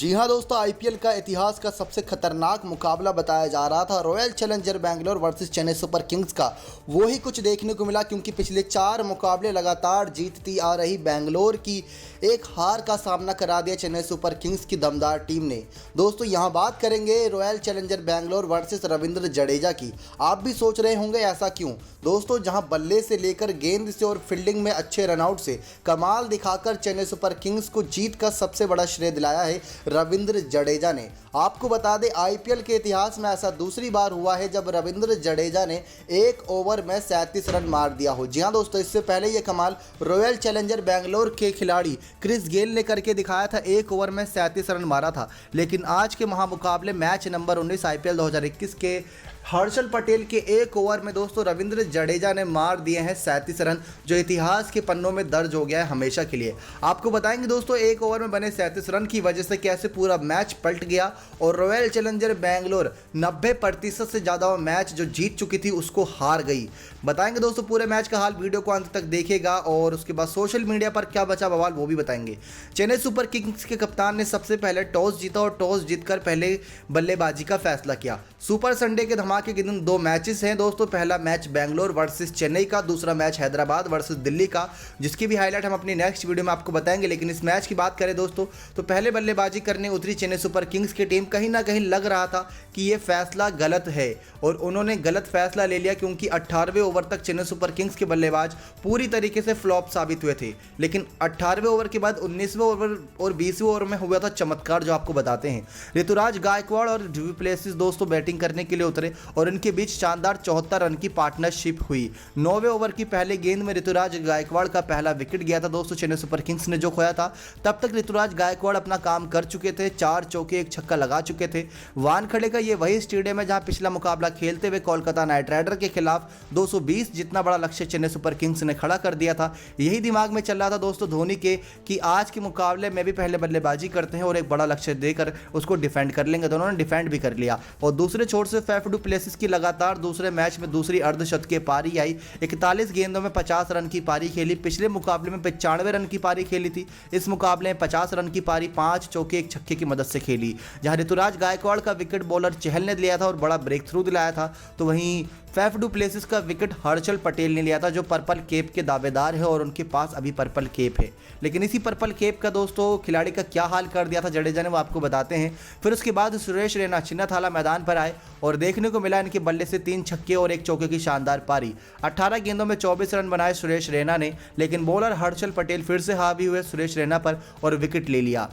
जी हाँ दोस्तों, आईपीएल का इतिहास का सबसे खतरनाक मुकाबला बताया जा रहा था royal challenger Bangalore versus Chennai super Kings का। वो ही कुछ देखने को मिला क्योंकि पिछले 4 मुकाबले लगातार जीतती आ रही बैंगलोर की एक हार का सामना करा दिया चेन्नई सुपर किंग्स की दमदार टीम ने। दोस्तों यहाँ बात करेंगे royal challenger Bangalore versus Ravindra Jadeja की। आप भी सोच रहे होंगे ऐसा क्यों। दोस्तों जहाँ बल्ले से लेकर गेंद से और फील्डिंग में अच्छे रनआउट से कमाल दिखाकर चेन्नई सुपर किंग्स को जीत का सबसे बड़ा श्रेय दिलाया है रविंद्र जडेजा ने। आपको बता दें आईपीएल के इतिहास में ऐसा दूसरी बार हुआ है जब रविंद्र जडेजा ने एक ओवर में 37 रन मार दिया हो। जी हाँ दोस्तों, इससे पहले ये कमाल रॉयल चैलेंजर बैंगलोर के खिलाड़ी क्रिस गेल ने करके दिखाया था। एक ओवर में 37 रन मारा था। लेकिन आज के महामुकाबले मैच नंबर 19 आईपीएल 2021 के हर्षल पटेल के एक ओवर में दोस्तों रविंद्र जडेजा ने मार दिए हैं 37 रन, जो इतिहास के पन्नों में दर्ज हो गया है हमेशा के लिए। आपको बताएंगे दोस्तों एक ओवर में बने 37 रन की वजह से कैसे पूरा मैच पलट गया और रॉयल चैलेंजर बैंगलोर 90% से ज़्यादा मैच जो जीत चुकी थी उसको हार गई। बताएंगे दोस्तों पूरे मैच का हाल, वीडियो को अंत तक देखिएगा और उसके बाद सोशल मीडिया पर क्या बचा बवाल वो भी बताएंगे। चेन्नई सुपर किंग्स के कप्तान ने सबसे पहले टॉस जीता और टॉस जीतकर पहले बल्लेबाजी का फैसला किया। सुपर संडे के धमाके के दिन 2 मैचेस हैं दोस्तों। पहला मैच बैंगलोर वर्सेस चेन्नई का, दूसरा मैच हैदराबाद वर्सेस दिल्ली का, जिसकी भी हाईलाइट हम अपनी नेक्स्ट वीडियो में आपको बताएंगे। लेकिन इस मैच की बात करें दोस्तों तो पहले बल्लेबाजी करने उतरी चेन्नई सुपर किंग्स की टीम। कहीं ना कहीं लग रहा था कि ये फैसला गलत है और उन्होंने गलत फैसला ले लिया क्योंकि 18वें ओवर तक चेन्नई सुपर किंग्स के बल्लेबाज पूरी तरीके से फ्लॉप साबित हुए थे। लेकिन 18वें ओवर के बाद 19वें ओवर और 20वें ओवर में हुआ था चमत्कार, जो आपको बताते हैं। ऋतुराज गायकवाड़ और डुप्लेसिस दोस्तों बैटिंग करने के लिए उतरे और इनके बीच शानदार 74 रन की पार्टनरशिप हुई। 9वें ओवर की पहले गेंद में ऋतुराज गायकवाड़ का पहला विकेट गया था दोस्तों चेन्नई सुपर किंग्स ने जो खोया था। तब तक ऋतुराज गायकवाड़ अपना काम कर चुके थे, 4 चौके 1 छक्का लगा चुके थे। वानखेड़े का ये वही स्टेडियम है जहां पिछला मुकाबला खेलते हुए कोलकाता नाइट राइडर के खिलाफ 220 जितना बड़ा लक्ष्य चेन्नई सुपर किंग्स ने खड़ा कर दिया था। यही दिमाग में चल रहा था दोस्तों धोनी के कि आज के मुकाबले में भी पहले बल्लेबाजी करते हैं और एक बड़ा लक्ष्य देकर उसको डिफेंड कर लेंगे। दोनों ने डिफेंड भी कर लिया और दूसरे छोर से फैफ डू प्लेसिस की लगातार दूसरे मैच में दूसरी अर्धशतकीय पारी आई। 41 गेंदों में 50 रन की पारी खेली। पिछले मुकाबले में 95 रन की पारी खेली थी। इस मुकाबले में 50 रन की पारी 5 चौके 1 छक्के की मदद से खेली, जहां ऋतुराज गायकवाड़ का विकेट बॉलर चहल ने लिया था और बड़ा ब्रेक थ्रू दिलाया था। तो वहीं फैफ डू प्लेसिस का विकेट हर्षल पटेल ने लिया था, जो पर्पल केप के दावेदार है और उनके पास अभी पर्पल केप है। लेकिन इसी पर्पल केप का दोस्तों खिलाड़ी का क्या हाल कर दिया था जडेजा ने, वो आपको बताते हैं। फिर उसके बाद सुरेश रैना छिन्नथाला मैदान पर आए और देखने को मिला इनके बल्ले से 3 छक्के और 1 चौके की शानदार पारी। 18 गेंदों में 24 रन बनाए सुरेश रैना ने, लेकिन बॉलर हर्षल पटेल फिर से हावी हुए सुरेश रैना पर और विकेट ले लिया।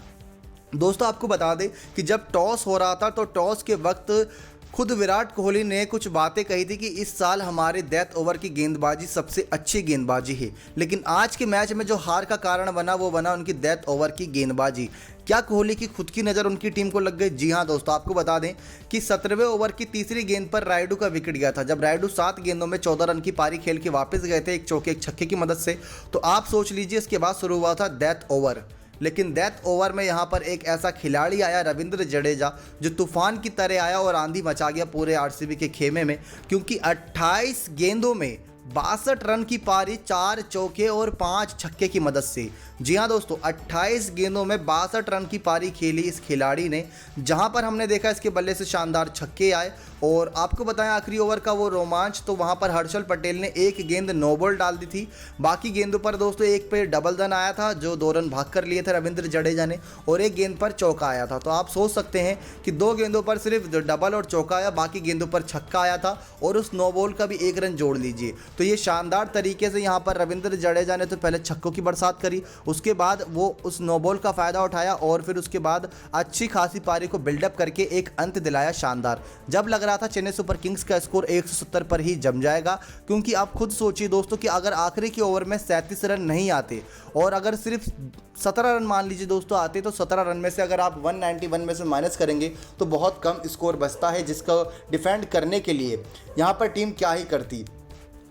दोस्तों आपको बता दें कि जब टॉस हो रहा था तो टॉस के वक्त खुद विराट कोहली ने कुछ बातें कही थी कि इस साल हमारे डेथ ओवर की गेंदबाजी सबसे अच्छी गेंदबाजी है। लेकिन आज के मैच में जो हार का कारण बना वो बना उनकी डेथ ओवर की गेंदबाजी। क्या कोहली की खुद की नज़र उनकी टीम को लग गई? जी हाँ दोस्तों, आपको बता दें कि 17वें ओवर की तीसरी गेंद पर रायडू का विकेट गया था। जब रायडू 7 गेंदों में 14 रन की पारी खेल के वापस गए थे 1 चौके 1 छक्के की मदद से, तो आप सोच लीजिए इसके बाद शुरू हुआ था डेथ ओवर। लेकिन डेथ ओवर में यहाँ पर एक ऐसा खिलाड़ी आया रविंद्र जडेजा जो तूफान की तरह आया और आंधी मचा गया पूरे आरसीबी के खेमे में, क्योंकि 28 गेंदों में 62 रन की पारी 4 चौके और 5 छक्के की मदद से। जी हाँ दोस्तों, 28 गेंदों में 62 रन की पारी खेली इस खिलाड़ी ने, जहां पर हमने देखा इसके बल्ले से शानदार छक्के आए। और आपको बताएं आखिरी ओवर का वो रोमांच, तो वहां पर हर्षल पटेल ने एक गेंद नो बॉल डाल दी थी। बाकी गेंदों पर दोस्तों एक पे डबल रन आया था जो 2 रन भाग कर लिए थे रविंद्र जडेजा ने, और एक गेंद पर चौका आया था। तो आप सोच सकते हैं कि 2 गेंदों पर सिर्फ डबल और चौका आया, बाकी गेंदों पर छक्का आया था और उस नो बॉल का भी 1 रन जोड़ लीजिए। तो ये शानदार तरीके से यहाँ पर रविंद्र जडेजा ने तो पहले छक्कों की बरसात करी, उसके बाद वो उस नो बॉल का फ़ायदा उठाया और फिर उसके बाद अच्छी खासी पारी को बिल्डअप करके एक अंत दिलाया शानदार। जब लग रहा था चेन्नई सुपर किंग्स का स्कोर 170 पर ही जम जाएगा, क्योंकि आप खुद सोचिए दोस्तों कि अगर आखिरी के ओवर में 37 रन नहीं आते और अगर सिर्फ 17 रन मान लीजिए दोस्तों आते, तो 17 रन में से अगर आप 191 में से माइनस करेंगे तो बहुत कम स्कोर बचता है, जिसका डिफेंड करने के लिए यहाँ पर टीम क्या ही करती।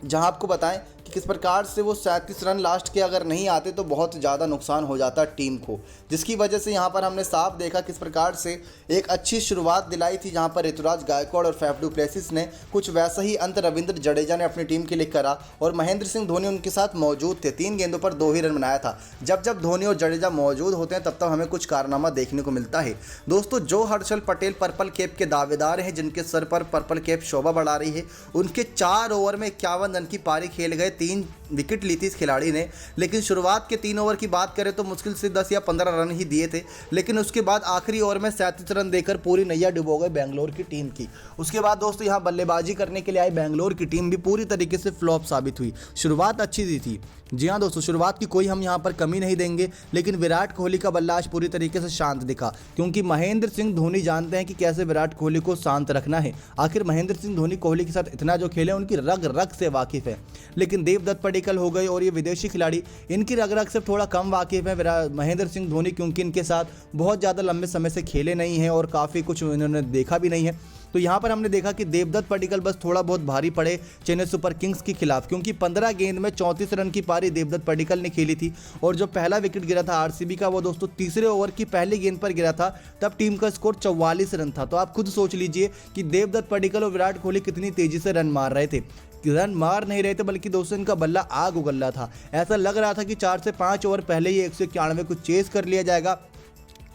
जहां आपको बताएं कि किस प्रकार से वो 37 रन लास्ट के अगर नहीं आते तो बहुत ज़्यादा नुकसान हो जाता टीम को, जिसकी वजह से यहाँ पर हमने साफ देखा किस प्रकार से एक अच्छी शुरुआत दिलाई थी जहाँ पर ऋतुराज गायकवाड़ और फैफ डु प्लेसिस ने, कुछ वैसा ही अंत रविंद्र जडेजा ने अपनी टीम के लिए करा और महेंद्र सिंह धोनी उनके साथ मौजूद थे। 3 गेंदों पर 2 ही रन बनाया था। जब जब धोनी और जडेजा मौजूद होते हैं तब तब हमें कुछ कारनामा देखने को मिलता है। दोस्तों, जो हर्षल पटेल पर्पल कैप के दावेदार हैं, जिनके सर पर पर्पल कैप शोभा बढ़ा रही है, उनके 4 ओवर में 51 रन की पारी खेल गए, 3 विकेट ली थी इस खिलाड़ी ने। लेकिन शुरुआत के 3 ओवर की बात करें तो मुश्किल से 10 या 15 रन ही दिए थे, लेकिन उसके बाद आखिरी ओवर में 37 रन देकर पूरी नैया डुबो गए बेंगलोर की टीम की। उसके बाद दोस्तों यहाँ बल्लेबाजी करने के लिए आई बेंगलोर की टीम भी पूरी तरीके से फ्लॉप साबित हुई। शुरुआत अच्छी दी थी, जी हाँ दोस्तों, शुरुआत की कोई हम यहाँ पर कमी नहीं देंगे, लेकिन विराट कोहली का बल्ला आज पूरी तरीके से शांत दिखा, क्योंकि महेंद्र सिंह धोनी जानते हैं कि कैसे विराट कोहली को शांत रखना है। आखिर महेंद्र सिंह धोनी कोहली के साथ इतना जो खेले उनकी रग रग से वाकिफ़ है, लेकिन देवदत्त पडिक्कल हो गए और ये विदेशी खिलाड़ी, इनकी रग रग से थोड़ा कम वाकिफ़ है महेंद्र सिंह धोनी, क्योंकि इनके साथ बहुत ज़्यादा लंबे समय से खेले नहीं हैं और काफ़ी कुछ इन्होंने देखा भी नहीं है। तो यहाँ पर हमने देखा कि देवदत्त पडिक्कल बस थोड़ा बहुत भारी पड़े चेन्नई सुपर किंग्स के खिलाफ, क्योंकि 15 गेंद में 34 रन की पारी देवदत्त पडिक्कल ने खेली थी और जो पहला विकेट गिरा था आरसीबी का वो दोस्तों तीसरे ओवर की पहली गेंद पर गिरा था, तब टीम का स्कोर 44 रन था। तो आप खुद सोच लीजिए कि देवदत्त पडिक्कल और विराट कोहली कितनी तेजी से रन मार रहे थे। रन मार नहीं रहे थे बल्कि दोस्तों इनका बल्ला आग उगल रहा था। ऐसा लग रहा था कि 4 से 5 ओवर पहले ही 191 को चेस कर लिया जाएगा।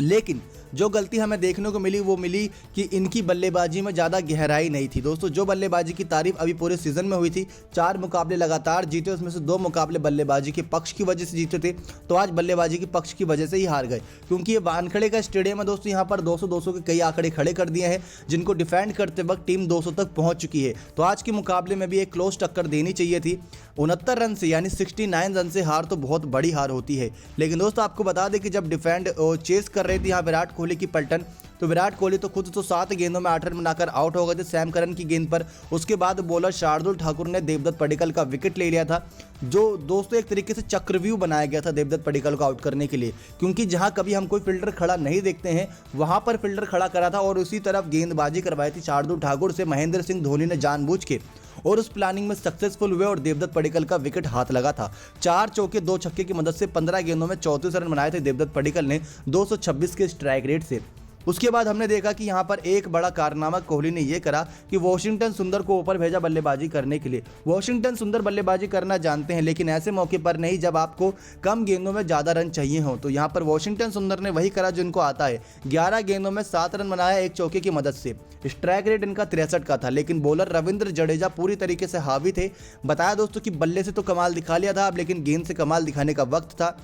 लेकिन जो गलती हमें देखने को मिली वो मिली कि इनकी बल्लेबाजी में ज़्यादा गहराई नहीं थी। दोस्तों, जो बल्लेबाजी की तारीफ अभी पूरे सीजन में हुई थी, 4 मुकाबले लगातार जीते, उसमें से 2 मुकाबले बल्लेबाजी के पक्ष की वजह से जीते थे, तो आज बल्लेबाजी के पक्ष की वजह से ही हार गए, क्योंकि ये वानखेड़े का स्टेडियम है दोस्तों। यहाँ पर 200 के कई आंकड़े खड़े कर दिए हैं, जिनको डिफेंड करते वक्त टीम 200 तक पहुँच चुकी है। तो आज के मुकाबले में भी एक क्लोज टक्कर देनी चाहिए थी। 69 रन से यानी 69 रन से हार तो बहुत बड़ी हार होती है। लेकिन दोस्तों आपको बता दें कि जब डिफेंड चेस कर रहे थे यहाँ विराट कोहली की पलटन, तो विराट कोहली तो खुद तो 7 गेंदों में 8 रन बनाकर आउट हो गए थे सैम करन की गेंद पर। उसके बाद बॉलर शार्दुल ठाकुर ने देवदत्त पडिक्कल का विकेट ले लिया था, जो दोस्तों एक तरीके से चक्रव्यूह बनाया गया था देवदत्त पडिक्कल को आउट करने के लिए, क्योंकि जहां कभी हम कोई फील्डर खड़ा नहीं देखते हैं वहां पर फील्डर खड़ा करा था और उसी तरफ गेंदबाजी करवाई थी शार्दुल ठाकुर से महेंद्र सिंह धोनी ने जानबूझ के, और उस प्लानिंग में सक्सेसफुल हुए और देवदत्त पडिक्कल का विकेट हाथ लगा था। 4 चौके 2 छक्के की मदद से 15 गेंदों में 34 रन बनाए थे देवदत्त पडिक्कल ने 226 के स्ट्राइक रेट से। उसके बाद हमने देखा कि यहाँ पर एक बड़ा कारनामा कोहली ने यह करा कि वॉशिंगटन सुंदर को ऊपर भेजा बल्लेबाजी करने के लिए। वॉशिंगटन सुंदर बल्लेबाजी करना जानते हैं, लेकिन ऐसे मौके पर नहीं जब आपको कम गेंदों में ज़्यादा रन चाहिए हों। तो यहाँ पर वॉशिंगटन सुंदर ने वही करा जिनको आता है। 11 गेंदों में 7 रन बनाया 1 चौके की मदद से। स्ट्राइक रेट इनका 63 का था, लेकिन बॉलर रविंद्र जडेजा पूरी तरीके से हावी थे। बताया दोस्तों कि बल्ले से तो कमाल दिखा लिया था, अब लेकिन गेंद से कमाल दिखाने का वक्त था।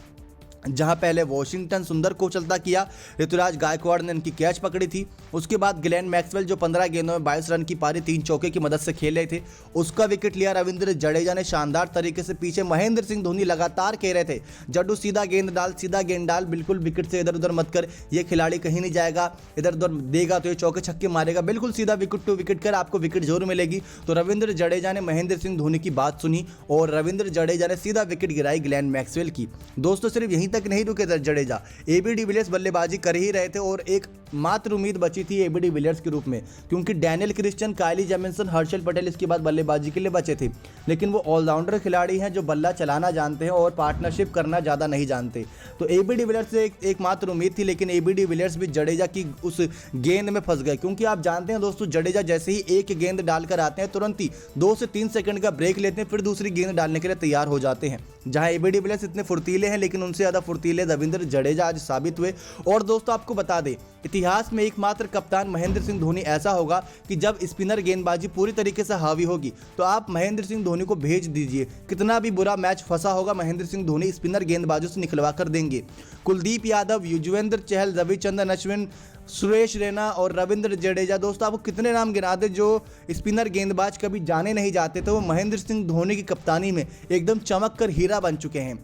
जहां पहले वॉशिंगटन सुंदर को चलता किया, ऋतुराज गायकवाड़ ने इनकी कैच पकड़ी थी। उसके बाद ग्लेन मैक्सवेल जो 15 गेंदों में 22 रन की पारी 3 चौके की मदद से खेल रहे थे, उसका विकेट लिया रविंद्र जडेजा ने शानदार तरीके से। पीछे महेंद्र सिंह धोनी लगातार कह रहे थे जड्डू सीधा गेंद डाल, बिल्कुल विकेट से इधर उधर मत कर, ये खिलाड़ी कहीं नहीं जाएगा, इधर उधर देगा तो ये चौके छक्के मारेगा, बिल्कुल सीधा विकेट टू विकेट कर, आपको विकेट जरूर मिलेगी। तो रविंद्र जडेजा ने महेंद्र सिंह धोनी की बात सुनी और रविंद्र जडेजा ने सीधा विकेट गिराई ग्लेन मैक्सवेल की। दोस्तों सिर्फ यहीं तक नहीं रुके जडेजा, एबी डिविलियर्स बल्लेबाजी कर ही रहे थे और एक मात्र उम्मीद बची थी एबी डिविलियर्स के रूप में, क्योंकि Daniel Christian, Kyle Jamieson, Harshal Patel इसके बाद बल्लेबाजी के लिए बचे थे। लेकिन वो ऑलराउंडर खिलाड़ी हैं जो बल्ला चलाना जानते हैं और पार्टनरशिप करना ज़्यादा नहीं जानते। तो एबी डिविलियर्स से एक मात्र उम्मीद थी, लेकिन एबी डिविलियर्स भी जडेजा की उस गेंद में फंस गए, क्योंकि आप जानते हैं दोस्तों जडेजा जैसे ही एक गेंद डालकर आते हैं तुरंत ही 2 से 3 सेकंड का ब्रेक लेते हैं, फिर दूसरी गेंद डालने के लिए तैयार हो जाते हैं। जहां एबी डिविलियर्स इतने फुर्तीले हैं, लेकिन उनसे ज़्यादा फुर्तीले रविंद्र जडेजा आज साबित हुए। और दोस्तों आपको बता दें, इतिहास में एकमात्र कप्तान महेंद्र सिंह धोनी ऐसा होगा कि जब स्पिनर गेंदबाजी पूरी तरीके से हावी होगी तो आप महेंद्र सिंह धोनी को भेज दीजिए, कितना भी बुरा मैच फंसा होगा महेंद्र सिंह धोनी स्पिनर गेंदबाजों से निकलवा कर देंगे। कुलदीप यादव, युजवेंद्र चहल, रविचंद्रन अश्विन, सुरेश रैना और रविंद्र जडेजा, दोस्तों आपको कितने नाम गिना दे जो स्पिनर गेंदबाज कभी जाने नहीं जाते थे, वो महेंद्र सिंह धोनी की कप्तानी में एकदम चमक कर हीरा बन चुके हैं।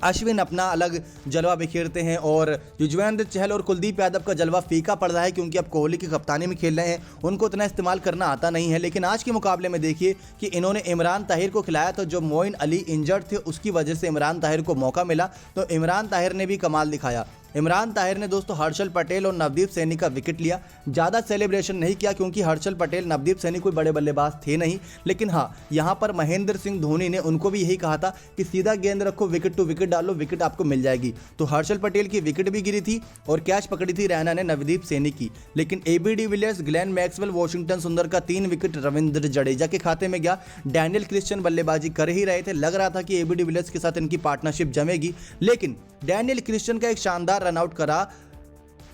अश्विन अपना अलग जलवा बिखेरते हैं और युजवेंद्र चहल और कुलदीप यादव का जलवा फीका पड़ रहा है, क्योंकि अब कोहली की कप्तानी में खेल रहे हैं, उनको इतना इस्तेमाल करना आता नहीं है। लेकिन आज के मुकाबले में देखिए कि इन्होंने इमरान ताहिर को खिलाया, तो जो मोइन अली इंजर्ड थे उसकी वजह से इमरान ताहिर को मौका मिला, तो इमरान ताहिर ने भी कमाल दिखाया। इमरान ताहिर ने दोस्तों हर्षल पटेल और नवदीप सैनी का विकेट लिया। ज़्यादा सेलिब्रेशन नहीं किया क्योंकि हर्षल पटेल, नवदीप सैनी कोई बड़े बल्लेबाज थे नहीं, लेकिन हाँ यहाँ पर महेंद्र सिंह धोनी ने उनको भी यही कहा था कि सीधा गेंद रखो, विकेट टू विकेट डालो, विकेट आपको मिल जाएगी। तो हर्षल पटेल की विकेट भी गिरी थी और कैच पकड़ी थी रैना ने नवदीप सैनी की। लेकिन AB de Villiers, Glenn Maxwell, Washington Sundar का 3 विकेट रविंद्र जडेजा के खाते में गया। डैनियल क्रिश्चियन बल्लेबाजी कर ही रहे थे, लग रहा था कि एबी डिविलियर्स के साथ इनकी पार्टनरशिप जमेगी, लेकिन डैनियल क्रिश्चियन का एक शानदार रनआउट करा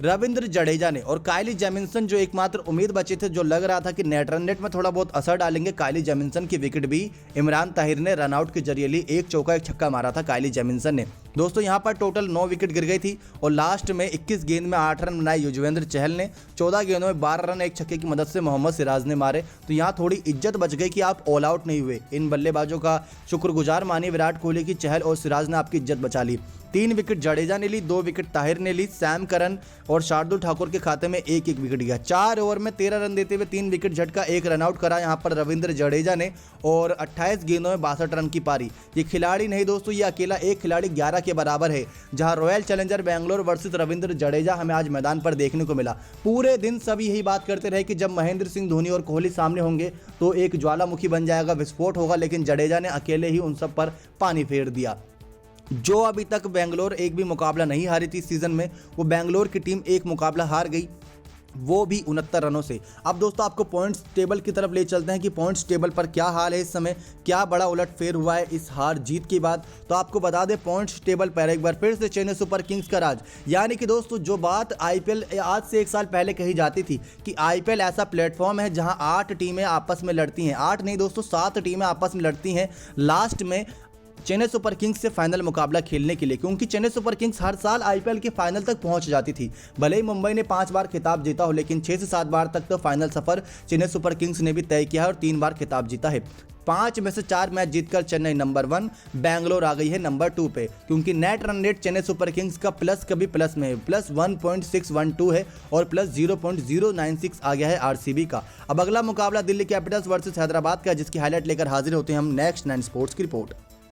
रविंद्र जडेजा ने। और कायली जेमिसन जो एकमात्र उम्मीद बचे थे, जो लग रहा था कि नेट रन रेट में थोड़ा बहुत असर डालेंगे, कायली जेमिसन की विकेट भी इमरान ताहिर ने रनआउट के जरिए ली। 1 चौका 1 छक्का मारा था कायली जेमिसन ने। दोस्तों यहाँ पर टोटल 9 विकेट गिर गई थी और लास्ट में 21 गेंद में 8 रन बनाए युजवेंद्र चहल ने। 14 गेंदों में 12 रन 1 छक्के की मदद से मोहम्मद सिराज ने मारे। तो यहाँ थोड़ी इज्जत बच गई कि आप ऑल आउट नहीं हुए। इन बल्लेबाजों का शुक्रगुजार मानिए विराट कोहली की, चहल और सिराज ने आपकी इज्जत बचा ली। 3 विकेट जडेजा ने ली, 2 विकेट ताहिर ने ली। सैम करन और शार्दुल ठाकुर के खाते में 1-1 विकेट गया। 4 ओवर में 13 रन देते हुए 3 विकेट झटका, 1 रनआउट करा यहाँ पर रविंद्र जडेजा ने और 28 गेंदों में 62 रन की पारी। ये खिलाड़ी नहीं दोस्तों, ये अकेला एक खिलाड़ी 11 के बराबर है। जहां royal challenger Bangalore versus Ravindra Jadeja हमें आज मैदान पर देखने को मिला। पूरे दिन सब यही बात करते रहे कि जब महेंद्र सिंह धोनी और कोहली सामने होंगे तो एक ज्वालामुखी बन जाएगा, विस्फोट होगा, लेकिन जडेजा ने अकेले ही उन सब पर पानी फेर दिया। जो अभी तक बेंगलोर एक भी मुकाबला नहीं हारी थी सीजन में, वो बेंगलोर की टीम एक मुकाबला हार गई, वो भी 69 रनों से। अब दोस्तों आपको पॉइंट्स टेबल की तरफ ले चलते हैं कि पॉइंट्स टेबल पर क्या हाल है इस समय, क्या बड़ा उलटफेर हुआ है इस हार जीत के बाद। तो आपको बता दें पॉइंट्स टेबल पर एक बार फिर से चेन्नई सुपर किंग्स का राज। यानी कि दोस्तों जो बात आईपीएल आज से 1 साल पहले कही जाती थी कि आईपीएल ऐसा प्लेटफॉर्म है जहां 8 टीमें आपस में लड़ती हैं, 8 नहीं दोस्तों 7 टीमें आपस में लड़ती हैं लास्ट में चेन्नई सुपर किंग्स से फाइनल मुकाबला खेलने के लिए। क्योंकि चेन्नई सुपर किंग्स हर साल आईपीएल के फाइनल तक पहुंच जाती थी। भले ही मुंबई ने 5 बार खिताब जीता हो, लेकिन 6 से 7 बार तक तो फाइनल सफर चेन्नई सुपर किंग्स ने भी तय किया है और 3 बार खिताब जीता है। 5 में से 4 मैच जीतकर चेन्नई नंबर 1, बेंगलोर आ गई है नंबर 2 पे। क्योंकि net run rate Chennai super Kings का प्लस कभी प्लस में है, प्लस 1.612 है और प्लस 0.096 आ गया है आरसीबी का। अब अगला मुकाबला दिल्ली कैपिटल्स वर्सेस हैदराबाद का, जिसकी हाईलाइट लेकर हाजिर होते हैं हम नेक्स्ट 9 स्पोर्ट्स की रिपोर्ट।